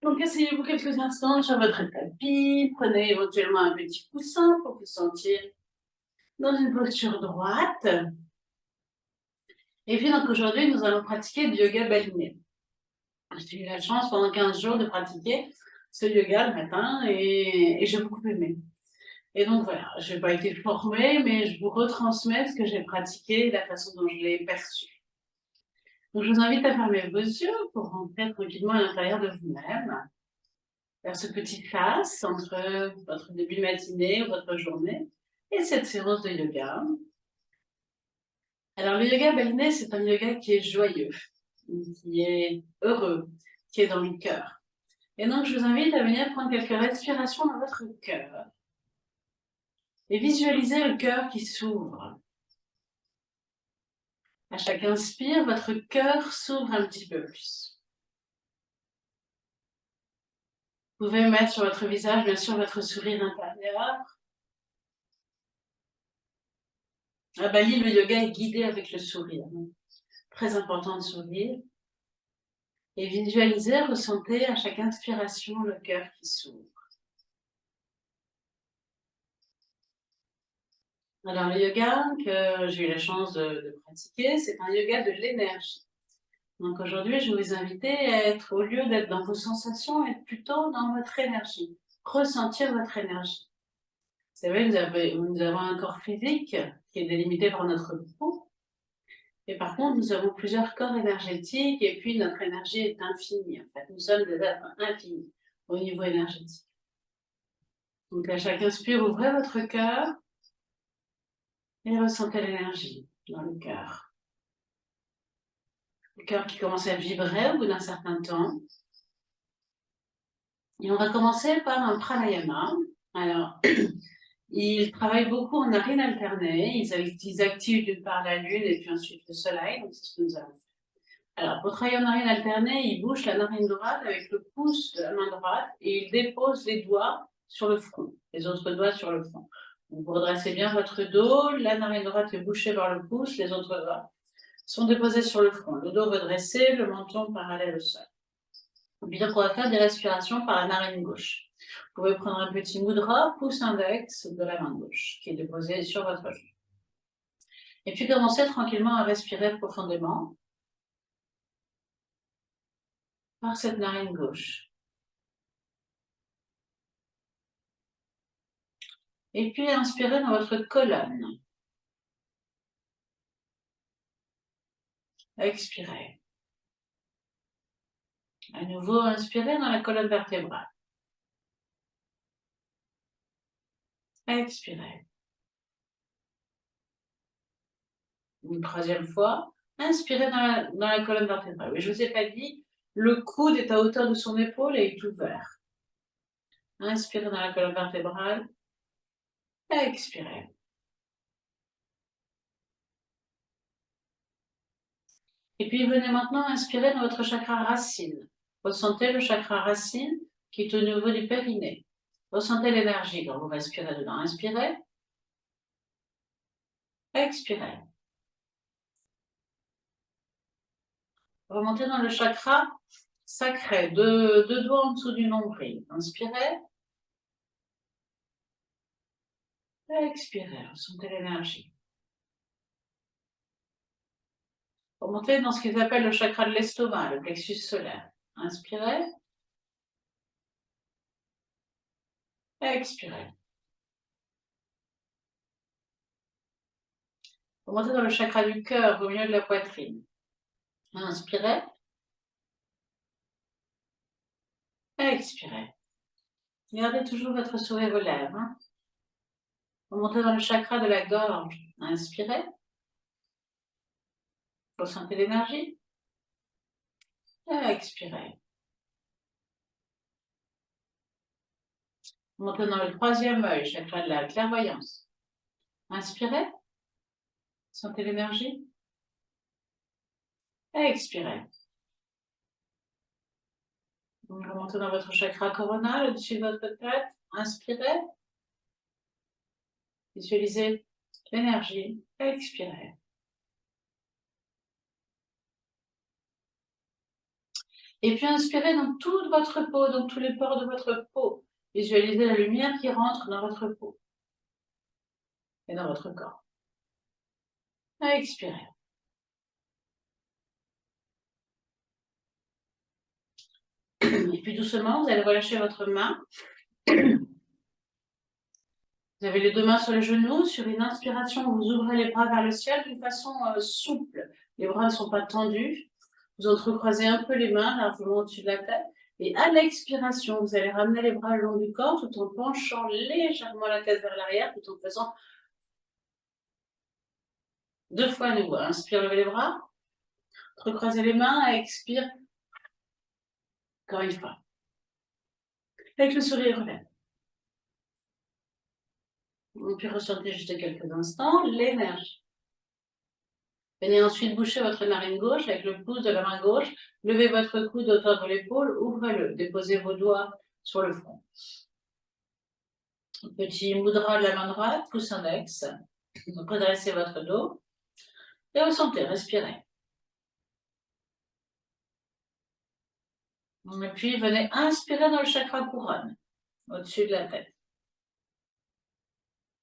Donc, asseyez-vous quelques instants sur votre tapis, prenez éventuellement un petit coussin sur votre tapis, prenez éventuellement un petit coussin pour vous sentir dans une posture droite. Et puis, donc aujourd'hui, nous allons pratiquer du yoga baliné. J'ai eu la chance pendant 15 jours de pratiquer ce yoga le matin et j'ai beaucoup aimé. Et donc voilà, je n'ai pas été formée, mais je vous retransmets ce que j'ai pratiqué et la façon dont je l'ai perçu. Donc, je vous invite à fermer vos yeux pour rentrer tranquillement à l'intérieur de vous-même, faire ce petit face entre votre début de matinée ou votre journée et cette séance de yoga. Alors, le yoga baliné, c'est un yoga qui est joyeux, qui est heureux, qui est dans le cœur. Et donc, je vous invite à venir prendre quelques respirations dans votre cœur et visualiser le cœur qui s'ouvre. À chaque inspire, votre cœur s'ouvre un petit peu plus. Vous pouvez mettre sur votre visage, bien sûr, votre sourire intérieur. À Bali, le yoga est guidé avec le sourire. Très important de sourire. Et visualisez, ressentez à chaque inspiration le cœur qui s'ouvre. Alors, le yoga que j'ai eu la chance de pratiquer, c'est un yoga de l'énergie. Donc aujourd'hui, je vais vous inviter à être, au lieu d'être dans vos sensations, être plutôt dans votre énergie. Ressentir votre énergie. Vous savez, nous avons un corps physique qui est délimité par notre peau. Et par contre, nous avons plusieurs corps énergétiques et puis notre énergie est infinie. En fait, nous sommes des êtres infinis au niveau énergétique. Donc à chaque inspire, ouvrez votre cœur et ressentez l'énergie dans le cœur. Le cœur qui commence à vibrer au bout d'un certain temps. Et on va commencer par un pranayama. Alors, ils travaillent beaucoup en narines alternées. Ils activent d'une part la lune et puis ensuite le soleil. Donc c'est ce que nous allons faire. Alors, pour travailler en narine alternée, ils bougent la narine droite avec le pouce de la main droite et ils déposent les doigts sur le front, les autres doigts sur le front. Vous redressez bien votre dos, la narine droite est bouchée par le pouce, les autres doigts sont déposés sur le front. Le dos redressé, le menton parallèle au sol. Et puis donc, on va faire des respirations par la narine gauche. Vous pouvez prendre un petit mudra, pouce index de la main gauche, qui est déposé sur votre genou. Et puis, commencez tranquillement à respirer profondément par cette narine gauche. Et puis, inspirez dans votre colonne. Expirez. À nouveau, inspirez dans la colonne vertébrale. Expirez. Une troisième fois, inspirez dans la colonne vertébrale. Oui, je ne vous ai pas dit, le coude est à hauteur de son épaule et est ouvert. Inspirez dans la colonne vertébrale. Expirez. Et puis, venez maintenant inspirer dans votre chakra racine. Ressentez le chakra racine qui est au niveau du périnée. Ressentez l'énergie quand vous respirez dedans. Inspirez. Expirez. Remontez dans le chakra sacré, deux doigts en dessous du nombril. Inspirez. Expirez. Ressentez l'énergie. Remontez dans ce qu'ils appellent le chakra de l'estomac, le plexus solaire. Inspirez. Expirez. Remontez dans le chakra du cœur, au milieu de la poitrine. Inspirez. Expirez. Gardez toujours votre sourire aux lèvres. Remontez dans le chakra de la gorge. Inspirez. Ressentez l'énergie. Expirez. Remontez dans le troisième œil, chakra de la clairvoyance. Inspirez. Sentez l'énergie. Expirez. Remontez dans votre chakra coronal, au-dessus de votre tête. Inspirez. Visualisez l'énergie. Expirez. Et puis inspirez dans toute votre peau, dans tous les pores de votre peau. Visualisez la lumière qui rentre dans votre peau et dans votre corps. Expirez. Et puis doucement, vous allez relâcher votre main. Vous avez les deux mains sur les genoux. Sur une inspiration, vous ouvrez les bras vers le ciel d'une façon souple. Les bras ne sont pas tendus. Vous entrecroisez un peu les mains largement au-dessus de la tête. Et à l'expiration, vous allez ramener les bras le long du corps tout en penchant légèrement la tête vers l'arrière, tout en faisant 2 fois à nouveau. Inspire, levez les bras. Recroisez les mains. Expire. Encore une fois. Avec le sourire, relève. Et puis ressentez juste quelques instants l'énergie. Venez ensuite boucher votre narine gauche avec le pouce de la main gauche. Levez votre coude à hauteur de l'épaule, ouvrez-le. Déposez vos doigts sur le front. Petit mudra de la main droite, pouce index. Redressez votre dos. Et ressentez, respirez. Et puis venez inspirer dans le chakra couronne, au-dessus de la tête.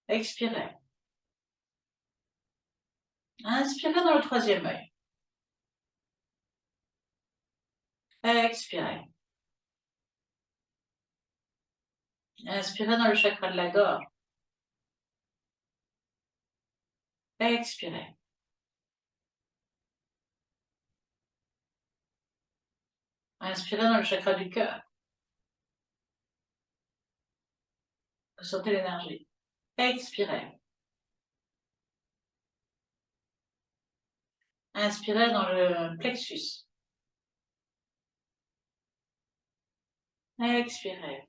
Expirez. Inspirez dans le troisième œil. Expirez. Inspirez dans le chakra de la gorge. Expirez. Inspirez dans le chakra du cœur. Ressentez l'énergie. Expirez. Inspirez dans le plexus. Expirez.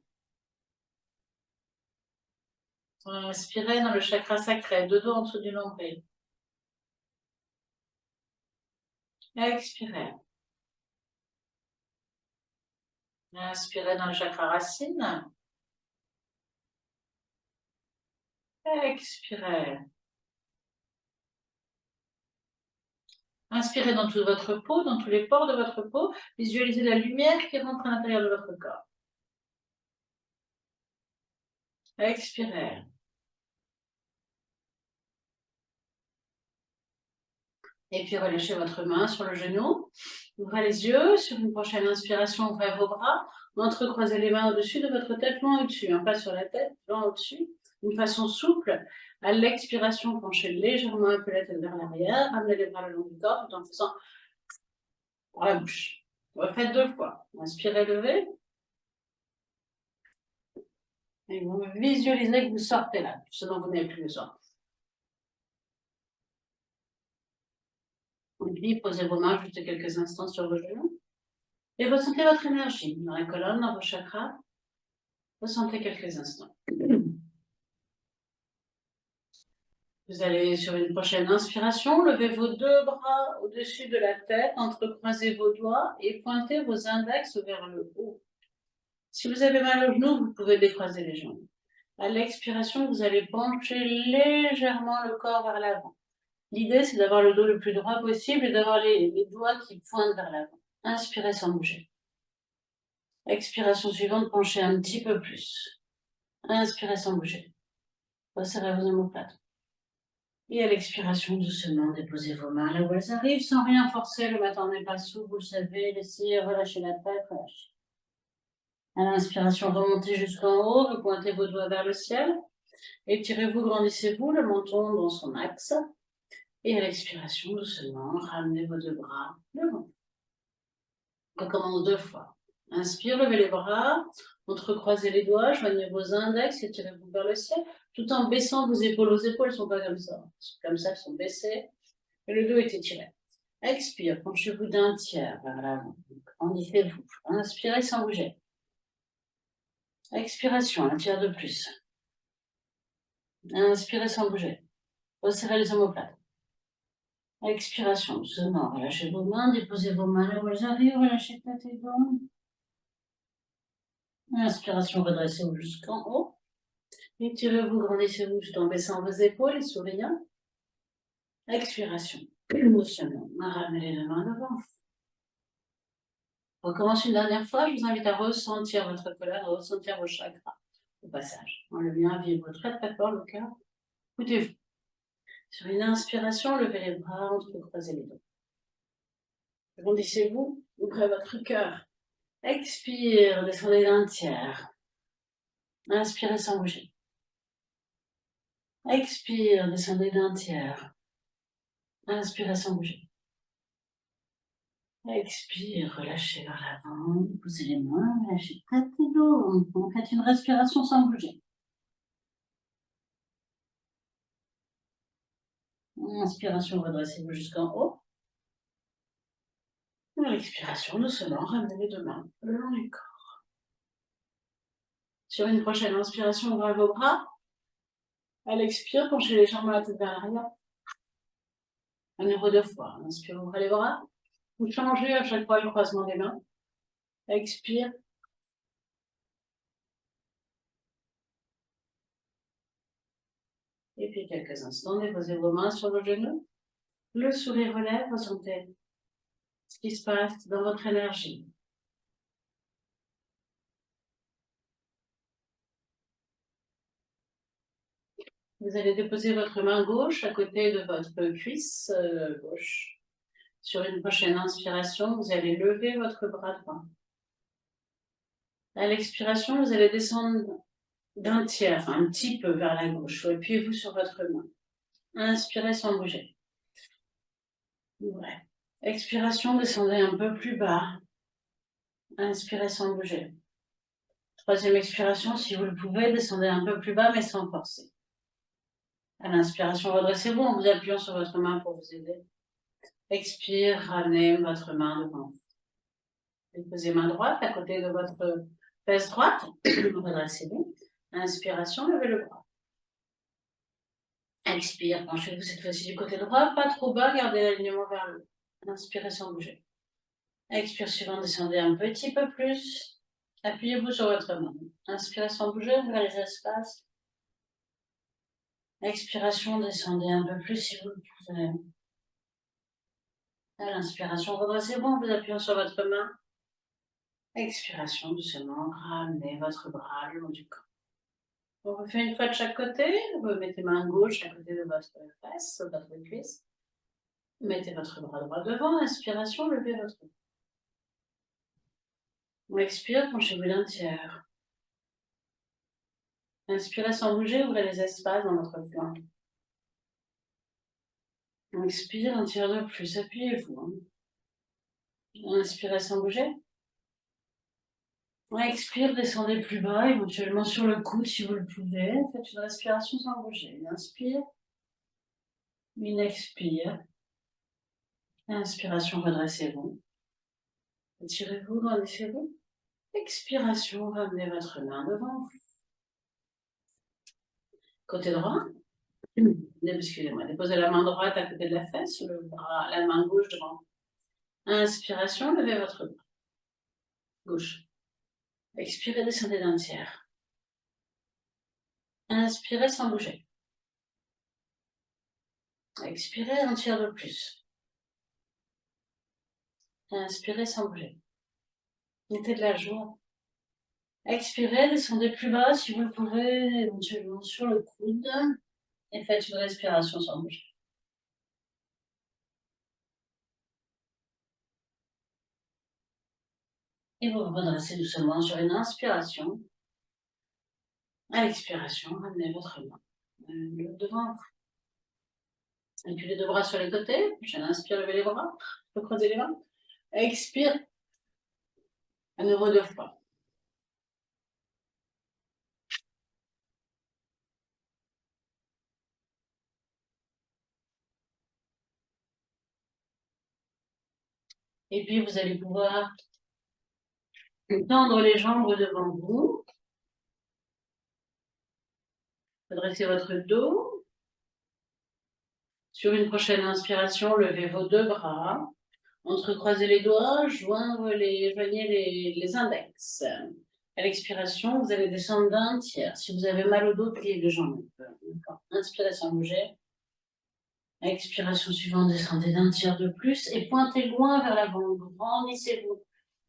Inspirez dans le chakra sacré, deux doigts en dessous du nombril. Expirez. Inspirez dans le chakra racine. Expirez. Inspirez dans toute votre peau, dans tous les pores de votre peau. Visualisez la lumière qui rentre à l'intérieur de votre corps. Expirez. Et puis relâchez votre main sur le genou. Ouvrez les yeux. Sur une prochaine inspiration, ouvrez vos bras. Entrecroisez les mains au-dessus de votre tête, loin au-dessus. Pas sur la tête, loin au-dessus. D'une façon souple. À l'expiration, penchez légèrement un peu la tête vers l'arrière. Ramenez les bras le long du corps tout en faisant par la bouche. Refaites 2 fois. Inspirez, levez. Et vous visualisez que vous sortez là, ce dont vous n'avez plus besoin. Et puis, posez vos mains juste quelques instants sur vos genoux. Et ressentez votre énergie dans la colonne, dans vos chakras. Ressentez quelques instants. Vous allez sur une prochaine inspiration, levez vos 2 bras au-dessus de la tête, entrecroisez vos doigts et pointez vos index vers le haut. Si vous avez mal aux genoux, vous pouvez décroiser les jambes. À l'expiration, vous allez pencher légèrement le corps vers l'avant. L'idée, c'est d'avoir le dos le plus droit possible et d'avoir les doigts qui pointent vers l'avant. Inspirez sans bouger. Expiration suivante, penchez un petit peu plus. Inspirez sans bouger. Resserrez vos omoplates. Et à l'expiration, doucement, déposez vos mains là où elles arrivent, sans rien forcer. Le matin n'est pas sous, vous le savez. Laissez relâcher la tête, relâchez. À l'inspiration, remontez jusqu'en haut, vous pointez vos doigts vers le ciel. Étirez-vous, grandissez-vous, le menton dans son axe. Et à l'expiration, doucement, ramenez vos 2 bras devant. On recommence 2 fois. Inspire, levez les bras, entrecroisez les doigts, joignez vos index, étirez-vous vers le ciel, tout en baissant vos épaules. Vos épaules ne sont pas comme ça. Comme ça, elles sont baissées. Et le dos est étiré. Expire, penchez-vous d'un tiers vers l'avant. Grandissez-vous. Inspirez sans bouger. Expiration, un tiers de plus. Inspirez sans bouger. Resserrez les omoplates. Expiration, doucement, relâchez vos mains, déposez vos mains là où elles arrivent, relâchez tête et dos. Inspiration, redressez-vous jusqu'en haut. Étirez-vous, grandissez-vous tout en baissant vos épaules et souriant. Expiration, doucement, ramenez les mains devant. On recommence une dernière fois. Je vous invite à ressentir votre colère, à ressentir vos chakras au passage. Le mien vibre très très fort, le cœur. Écoutez-vous. Sur une inspiration, levez les bras, entrecroisez les doigts. Agrandissez-vous, ouvrez votre cœur. Expire, descendez d'un tiers. Inspirez sans bouger. Expire, descendez d'un tiers. Inspirez sans bouger. Expire, relâchez vers l'avant, posez les mains, relâchez tête et dos. On fait une respiration sans bouger. Inspiration, redressez-vous jusqu'en haut. L'expiration, doucement, ramenez les deux mains le long du corps. Sur une prochaine inspiration, ouvrez vos bras. À l'expire, penchez les jambes à la tête vers l'arrière. À nouveau 2 fois. Inspire, ouvrez les bras. Vous changez à chaque fois le croisement des mains. Expire. Et puis quelques instants, déposez vos mains sur vos genoux. Le sourire relève, ressentez ce qui se passe dans votre énergie. Vous allez déposer votre main gauche à côté de votre cuisse gauche. Sur une prochaine inspiration, vous allez lever votre bras droit. À l'expiration, vous allez descendre d'un tiers, un petit peu vers la gauche. Appuyez-vous sur votre main. Inspirez sans bouger. Ouais. Expiration, descendez un peu plus bas. Inspirez sans bouger. Troisième expiration, si vous le pouvez, descendez un peu plus bas, mais sans forcer. À l'inspiration, redressez-vous en vous appuyant sur votre main pour vous aider. Expire, ramenez votre main devant vous. Déposez main droite à côté de votre fesse droite. Redressez-vous. Inspiration, levez le bras. Expire, penchez-vous cette fois-ci du côté droit, pas trop bas, gardez l'alignement vers le haut. Inspirez sans bouger. Expire suivant, descendez un petit peu plus. Appuyez-vous sur votre main. Inspirez sans bouger, ouvrez les espaces. Expiration, descendez un peu plus si vous le pouvez. À l'inspiration, redressez-vous en vous appuyant sur votre main. Expiration, doucement, ramenez votre bras le long du corps. On refait une fois de chaque côté. Vous mettez main gauche à côté de votre fesse, votre cuisse. Mettez votre bras droit devant. Inspiration, levez votre bras. On expire, penchez-vous d'un tiers. Inspirez sans bouger, ouvrez les espaces dans votre flanc. On expire, un tiers de plus, appuyez-vous. Inspirez sans bouger. On expire, descendez plus bas, éventuellement sur le coude si vous le pouvez. Faites une respiration sans bouger. Une inspire. Une expire. Inspiration, redressez-vous. Étirez-vous, grandissez-vous. Expiration, ramenez votre main devant vous. Côté droit. Excusez-moi, déposez la main droite à côté de la fesse, la main gauche devant. Inspiration, levez votre bras gauche. Expirez, descendez d'un tiers. Inspirez sans bouger. Expirez, un tiers de plus. Inspirez sans bouger. Mettez de la joie. Expirez, descendez plus bas si vous le pouvez, éventuellement sur le coude. Et faites une respiration sans bouger. Et vous vous redressez doucement sur une inspiration. À l'expiration, ramenez votre main devant vous. Et puis les deux bras sur les côtés. Prochaine inspire, levez les bras. Vous croisez les mains. Expire. À nouveau 2 fois. Et puis vous allez pouvoir tendre les jambes devant vous. Redressez votre dos. Sur une prochaine inspiration, levez vos 2 bras. Entrecroisez les doigts, joignez les index. À l'expiration, vous allez descendre d'un tiers. Si vous avez mal au dos, pliez les jambes. Inspirez sans bouger. Expiration suivante, descendez d'un tiers de plus et pointez loin vers l'avant. Grandissez-vous.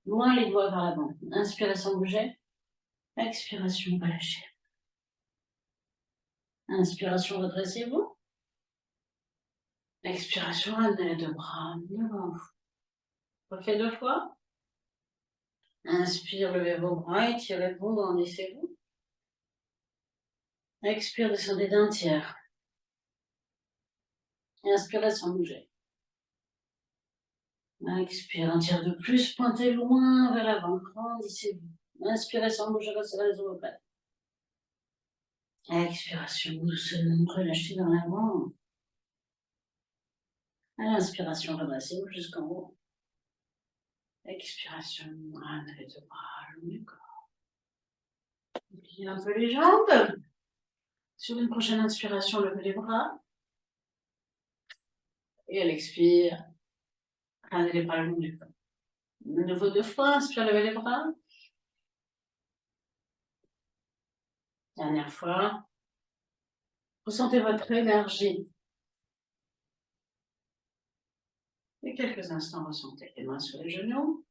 Loin les doigts vers l'avant. Inspiration, bougez. Expiration, relâchez. Inspiration, redressez-vous. Expiration, ramenez les deux bras devant vous. Refait 2 fois. Inspire, levez vos bras, étirez-vous, grandissez-vous. Expire, descendez d'un tiers. Inspiration, bougez. Expire, un tiers de plus, pointez loin vers l'avant, grandissez-vous. Inspirez sans bouger, resserrez les omoplates. Expiration, doucement, relâchez dans l'avant. À l'inspiration, redressez-vous jusqu'en haut. Expiration, ramenez les deux bras le long du corps. Pliez un peu les jambes. Sur une prochaine inspiration, levez les bras. Et à l'expire, ramenez les bras le long du corps. De nouveau 2 fois, inspire, levez les bras. Dernière fois. Ressentez votre énergie. Et quelques instants, ressentez les mains sur les genoux.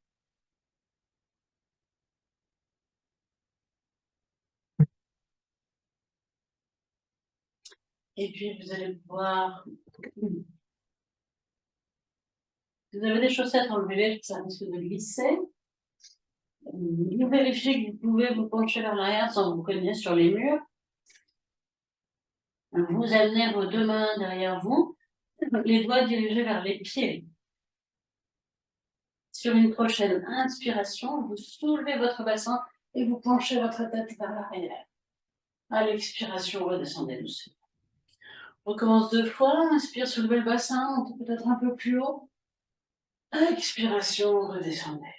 Et puis, vous allez pouvoir... Vous avez des chaussettes, enlevez-les, ça risque de glisser. Vous vérifiez que vous pouvez vous pencher vers l'arrière sans vous cogner sur les murs. Vous amenez vos 2 mains derrière vous, les doigts dirigés vers les pieds. Sur une prochaine inspiration, vous soulevez votre bassin et vous penchez votre tête vers l'arrière. À l'expiration, redescendez doucement. On recommence 2 fois. Inspire, soulevez le bassin, montez peut-être un peu plus haut. Expiration, redescendez.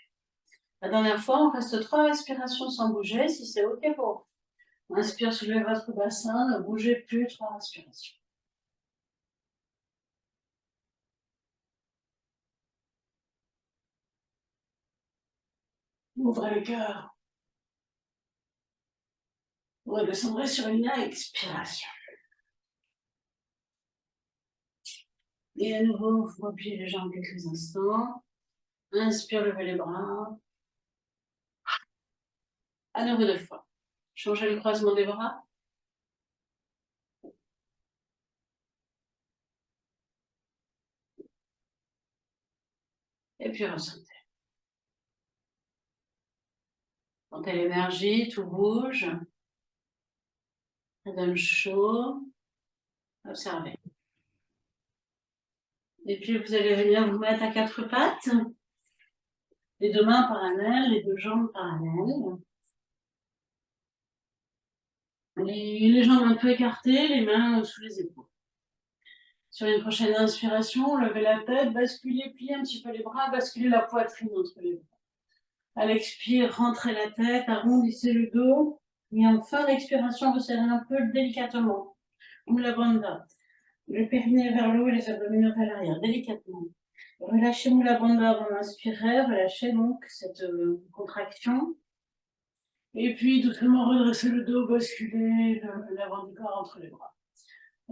La dernière fois, on reste 3 respirations sans bouger, si c'est OK pour vous. Inspire, soulevez votre bassin, ne bougez plus, 3 respirations. Ouvrez le cœur. Vous redescendrez sur une expiration. Et à nouveau, vous repliez les jambes quelques instants. Inspire, levez les bras. À nouveau 2 fois. Changez le croisement des bras. Et puis ressentez. Sentez l'énergie, tout bouge. Ça donne chaud. Observez. Et puis vous allez venir vous mettre à 4 pattes. Les 2 mains parallèles, les 2 jambes parallèles. Les jambes un peu écartées, les mains sous les épaules. Sur une prochaine inspiration, levez la tête, basculez, pliez un petit peu les bras, basculez la poitrine entre les bras. À l'expire, rentrez la tête, arrondissez le dos. Et en fin d'expiration, resserrez un peu délicatement. Mula Bandha. Le périnée vers le haut et les abdominaux vers l'arrière, délicatement. Relâchez Mula Bandha avant d'inspirer, relâchez donc cette contraction. Et puis, doucement, redressez le dos, basculez l'avant du corps entre les bras.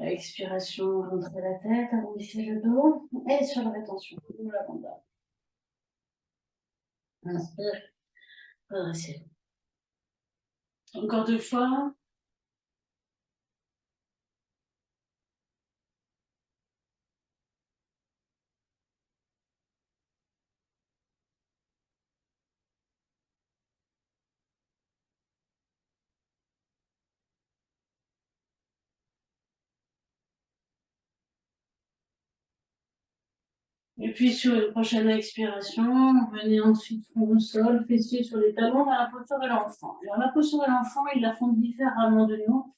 À expiration, rentrez la tête, arrondissez le dos. Et sur la rétention, Mula Bandha. Inspire, redressez. Encore 2 fois. Et puis sur une prochaine expiration, venez ensuite front au sol, fessiers sur les talons dans la posture de l'enfant. Alors la posture de l'enfant, ils la font différemment de nous.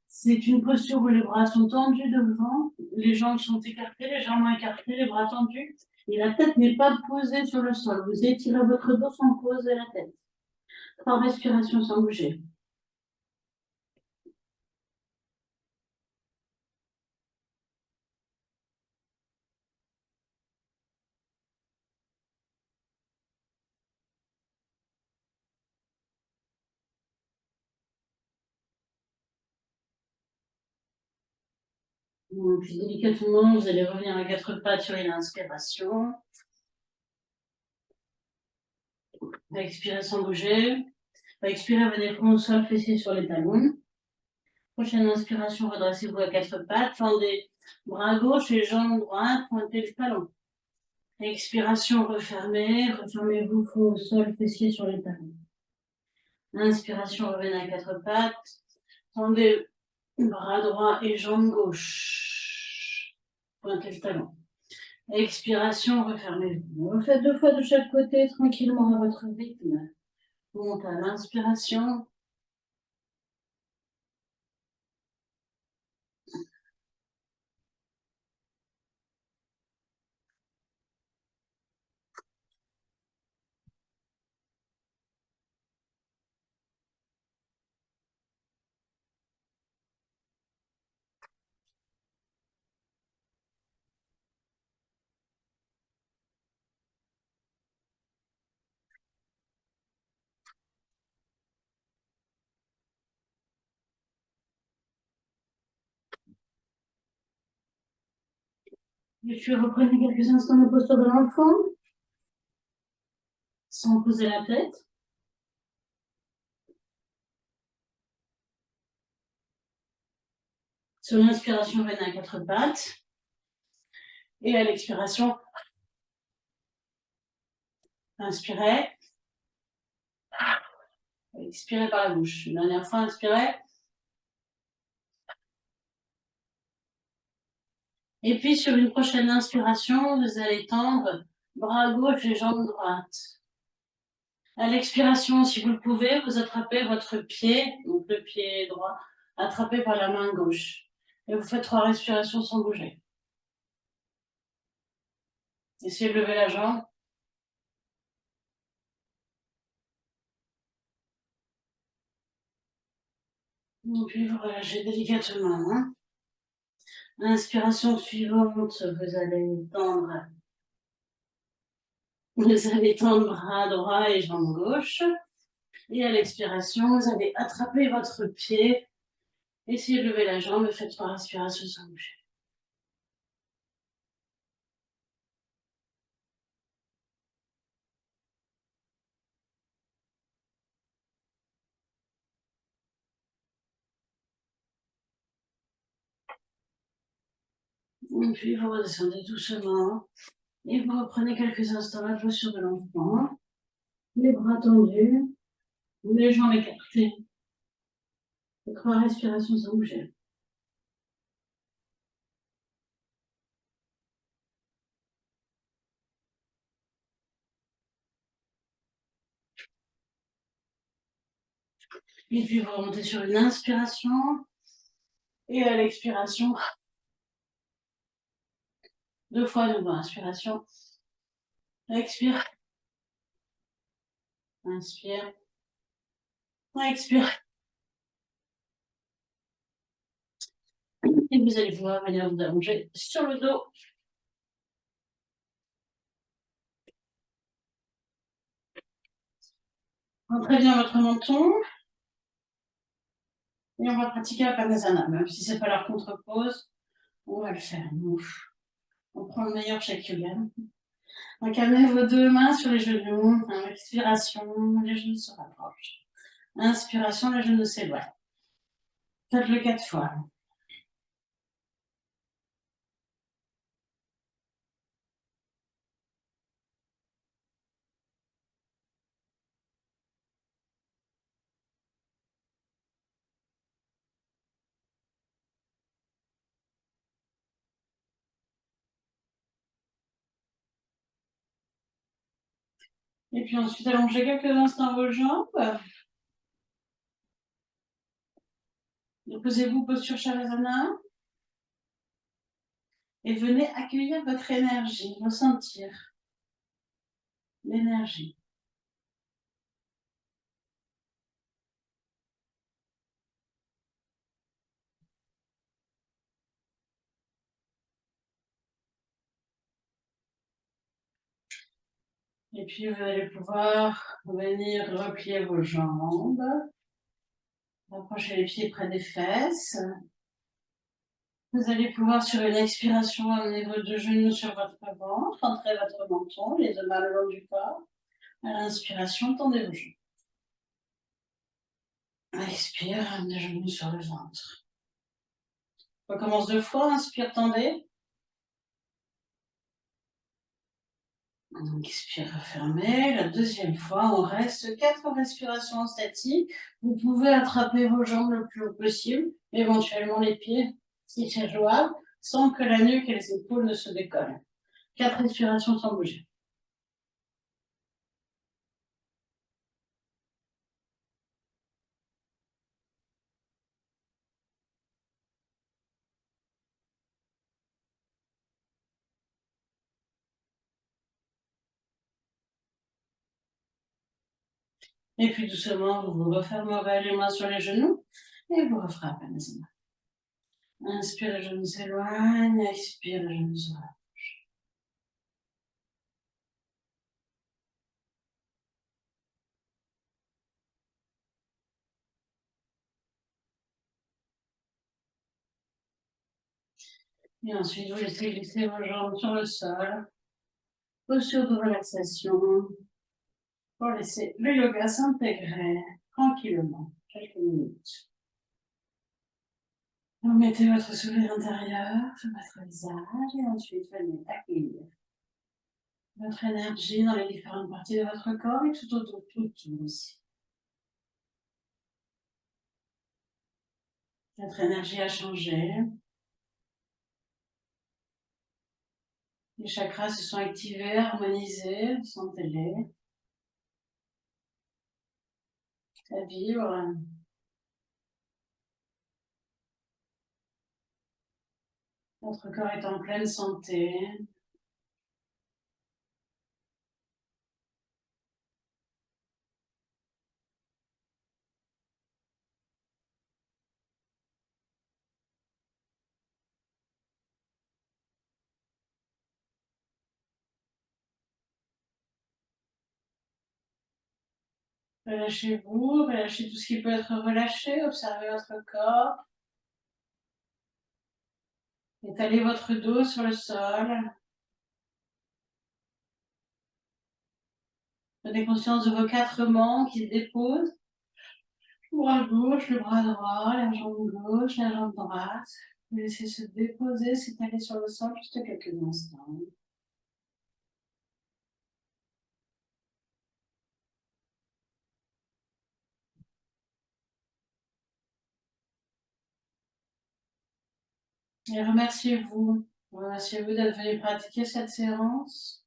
C'est une posture où les bras sont tendus devant, les jambes sont écartées, les jambes écartées, les bras tendus, et la tête n'est pas posée sur le sol. Vous étirez votre dos sans poser la tête. 3 respirations sans bouger. Puis délicatement, vous allez revenir à 4 pattes sur une inspiration. Expirez sans bouger. Expirez, venez front au sol, fessiers sur les talons. Prochaine inspiration, redressez-vous à quatre pattes. Tendez bras gauche et jambes droites, pointez le talon. Expiration, refermez. Refermez-vous front au sol, fessiers sur les talons. Inspiration, revenez à quatre pattes. Tendez bras droit et jambe gauche. Pointez le talon. Expiration, refermez-vous. Vous faites 2 fois de chaque côté, tranquillement à votre rythme. Vous montez à l'inspiration. Et puis reprenez quelques instants la posture de l'enfant, sans poser la tête. Sur l'inspiration, venez à quatre pattes. Et à l'expiration, inspirez. Expirez par la bouche. Une dernière fois, inspirez. Et puis sur une prochaine inspiration, vous allez tendre bras gauche et jambe droite. À l'expiration, si vous le pouvez, vous attrapez votre pied, donc le pied droit, attrapé par la main gauche. Et vous faites 3 respirations sans bouger. Essayez de lever la jambe. Et puis vous relâchez délicatement. Hein. Inspiration suivante, vous allez tendre bras droit et jambe gauche. Et à l'expiration, vous allez attraper votre pied. Essayez de lever la jambe et faites 3 respirations sans bouger. Et puis vous redescendez doucement. Et vous reprenez quelques instants la posture de l'enfant. Les bras tendus, les jambes écartées. 3 respirations sans bouger. Et puis vous remontez sur une inspiration. Et à l'expiration, 2 fois de nouveau. Inspiration. Expire. Inspire. Expire. Et vous allez pouvoir venir vous allonger sur le dos. Rentrez bien votre menton. Et on va pratiquer la Padasana. Même si ce n'est pas leur contre-pose, on va le faire. On prend le meilleur chaque yoga. Donc, amenez vos 2 mains sur les genoux. Expiration, les genoux se rapprochent. Inspiration, les genoux s'éloignent. Faites-le 4 fois. Et puis ensuite, allongez quelques instants vos jambes. Posez-vous posture Shavasana. Et venez accueillir votre énergie, ressentir l'énergie. Et puis, vous allez pouvoir venir replier vos jambes. Rapprochez les pieds près des fesses. Vous allez pouvoir, sur une expiration, amener vos 2 genoux sur votre ventre, entrez votre menton, les 2 mains le long du corps. À l'inspiration, tendez vos jambes. Expire, ramenez les genoux sur le ventre. On recommence 2 fois, inspire, tendez. Expire, refermez. La deuxième fois, on reste 4 respirations statiques. Vous pouvez attraper vos jambes le plus haut possible, éventuellement les pieds, si c'est jouable, sans que la nuque et les épaules ne se décollent. 4 respirations sans bouger. Et puis doucement, vous vous refermerez les mains sur les genoux et vous refrappez à maison. Inspire, les genoux s'éloignent. Expire, les genoux se rapprochent. Et ensuite, vous laissez glisser vos jambes sur le sol. Posture de relaxation. Pour laisser le yoga s'intégrer tranquillement. Quelques minutes. Vous mettez votre sourire intérieur sur votre visage et ensuite venez accueillir votre énergie dans les différentes parties de votre corps et tout autour aussi. Votre énergie a changé. Les chakras se sont activés, harmonisés, sentez-les. À vivre. Votre corps est en pleine santé. Relâchez-vous, relâchez tout ce qui peut être relâché, observez votre corps. Étalez votre dos sur le sol. Prenez conscience de vos 4 membres qui se déposent. Le bras gauche, le bras droit, la jambe gauche, la jambe droite. Vous laissez se déposer, s'étaler sur le sol juste quelques instants. Et remerciez-vous. Remerciez-vous d'être venu pratiquer cette séance.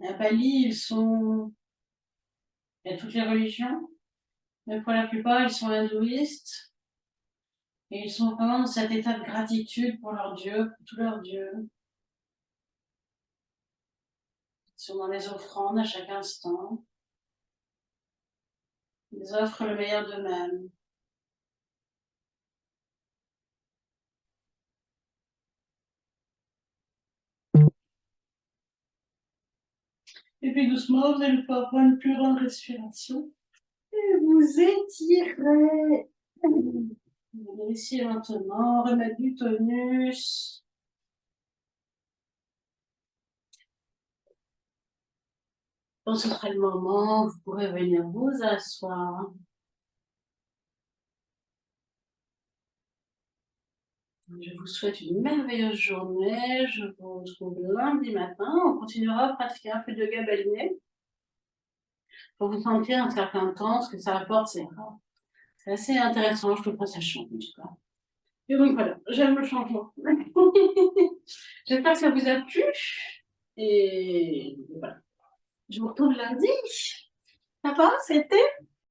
À Bali, il y a toutes les religions, mais pour la plupart, ils sont hindouistes. Et ils sont vraiment dans cet état de gratitude pour leur Dieu, pour tous leurs dieux. Ils sont dans les offrandes à chaque instant. Ils offrent le meilleur d'eux-mêmes. Et puis doucement, vous allez pouvoir prendre une plus grande respiration. Et vous étirez. Vous allez essayer maintenant, remettre du tonus. Quand ce sera le moment, vous pourrez venir vous asseoir. Je vous souhaite une merveilleuse journée. Je vous retrouve lundi matin. On continuera à pratiquer un peu de yoga balinais pour vous sentir un certain temps. Ce que ça apporte, c'est assez intéressant. Je trouve que ça change en tout cas. Et donc voilà, j'aime le changement. J'espère que ça vous a plu. Et voilà. Je vous retrouve lundi. Ça va, c'était